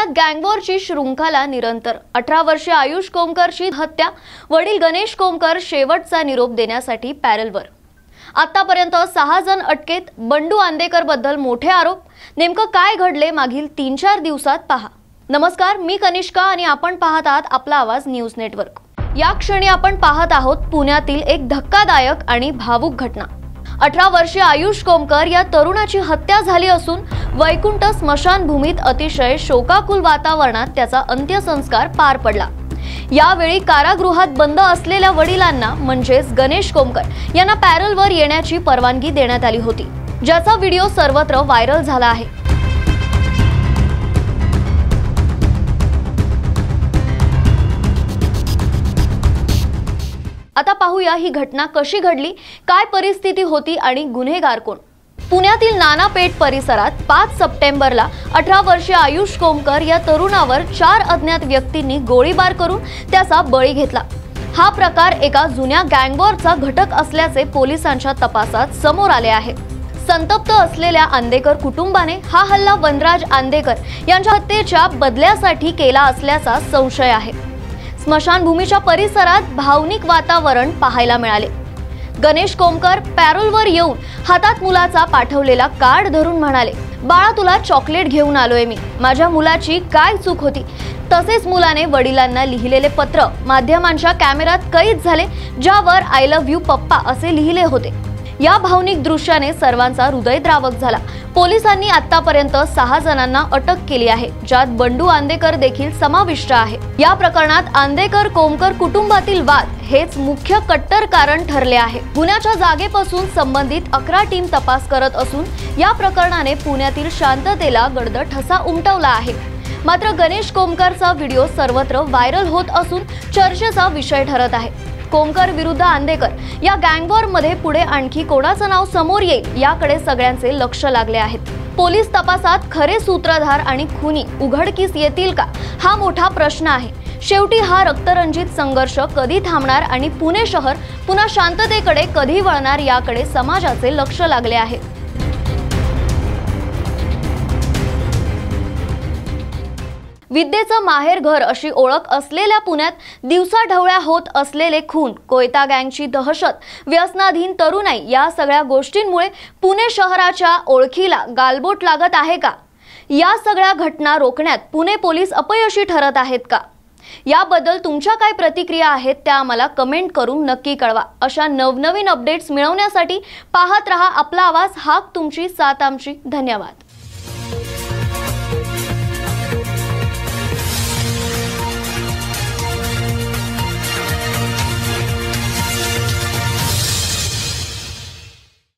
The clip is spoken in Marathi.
पुण्यात गँगवॉरची शृंखला निरंतर। 18 वर्षीय आयुष कोमकरची हत्या, वडील गणेश कोमकर शेवटचा निरोप देण्यासाठी पॅरलवर। आतापर्यंत 6 जण अटकेत, बंडू आंदेकर बद्दल मोठे आरोप। नेमकं काय घडले मागील 3-4 दिवसात पहा। नमस्कार, मी कनिष्का आणि आपण पाहत आहात आपला आवाज न्यूज नेटवर्क। या क्षणी आपण पाहत आहोत पुण्यातील एक धक्कादायक आणि भावुक घटना। 18 वर्षीय आयुष कोमकर या तरुणाची हत्या झाली असून वैकुंठ स्मशानभूमीत अतिशय शोकाकुल वातावरणात त्याचा अंत्यसंस्कार पार पडला। यावेळी कारागृहात बंद असलेल्या वडिलांना म्हणजेच गणेश कोमकर यांना पॅरलवर येण्याची परवानगी देण्यात आली होती, ज्याचा व्हिडिओ सर्वत्र व्हायरल झाला आहे। आता पाहूया ही घटना कशी घडली, काय परिस्थिती होती आणि गुन्हेगार कोण। पुण्यातील नानापेठ परिसरात 5 सप्टेंबरला 18 वर्षीय आयुष कोमकर या तरुणावर 4 अज्ञात व्यक्तींनी गोळीबार करून त्याचा बळी घेतला। हा प्रकार एका जुन्या गँगवॉरचा घटक असल्याचे पोलिसांच्या तपासात समोर आले आहे। संतप्त असलेल्या आंदेकर कुटुंबाने हा हल्ला वनराज आंदेकर यांच्या हत्येच्या बदल्यासाठी केला असल्याचा संशय आहे। स्मशानभूमीच्या परिसरात भावनिक वातावरण पाहायला मिळाले। गणेश कोमकर पॅरोलवर येऊन हातात मुलाचा पाठवलेला कार्ड धरून म्हणाले, बाळा तुला चॉकलेट घेऊन आलोय मी, माझ्या मुलाची काय चूक होती। तसेच मुलाने वडिलांना लिहिलेले पत्र माध्यमांच्या कॅमेऱ्यात कैद झाले, ज्यावर आय लव्ह यू पप्पा असे लिहिले होते। या भावनिक दृश्याने सर्वांचा हृदयद्रावक झाला। पोलिसांनी आतापर्यंत 6 जणांना अटक केली आहे, ज्यात बंडू आंदेकर देखील समाविष्ट आहे। या प्रकरणात आंदेकर कोमकर कुटुंबातील वाद हेच मुख्य कट्टर कारण ठरले आहे। गुन्ह्याच्या जागेपासून संबंधित 11 टीम तपास करत असून या प्रकरणाने पुण्यातील शांततेला गडद ठसा उमटवला आहे। मात्र गणेश कोमकरचा व्हिडिओ सर्वत्र व्हायरल होत असून चर्चेचा विषय ठरत आहे। कोमकर विरुद्ध आंदेकर या गँगवॉर मध्ये पुढे आणखी कोणाचं नाव समोर येईल याकडे सगळ्यांचे लक्ष लागले आहे। पोलीस तपासात खरे सूत्रधार आणि खुनी उघडकीस येतील का, हा मोठा प्रश्न आहे। शेवटी हा रक्तरंजित संघर्ष कधी थांबणार आणि पुणे शहर पुन्हा शांततेकडे कधी वळणार याकडे समाजाचे लक्ष लागले आहे। विद्येचं माहेर घर अशी ओळख असलेल्या पुण्यात दिवसाढवळ्या होत असलेले खून, कोयता गँगची दहशत, व्यसनाधीन तरुणाई या सगळ्या गोष्टींमुळे पुणे शहराच्या ओळखीला गालबोट लागत आहे का? या सगळ्या घटना रोखण्यात पुणे पोलीस अपयशी ठरत आहेत का? याबद्दल तुमच्या काय प्रतिक्रिया आहेत त्या आम्हाला कमेंट करून नक्की कळवा। अशा नवनवीन अपडेट्स मिळवण्यासाठी पाहत रहा आपला आवाज, हाक तुमची साथ आमची। धन्यवाद।